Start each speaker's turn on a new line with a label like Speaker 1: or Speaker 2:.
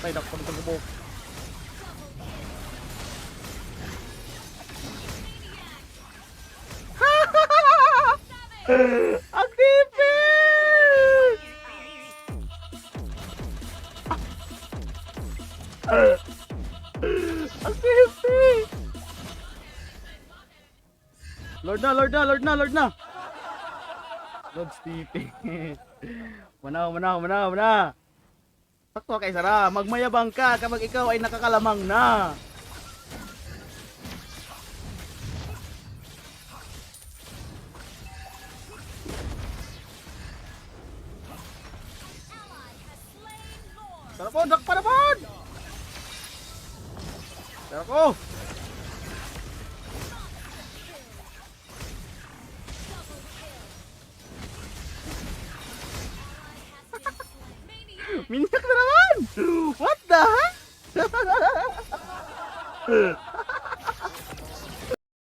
Speaker 1: Ay, naku, nagkagubok. Ang tipid! Ang tipid! Lord na, Lord na, Lord na, Lord na! Lord's tipid. Manaw, manaw, manaw, manaw! Sakto kay Sara, magmayabang ka kapag ikaw ay nakakalamang na! Tarapon, dakparapon! Tarako! Minyak na naman! What the heck?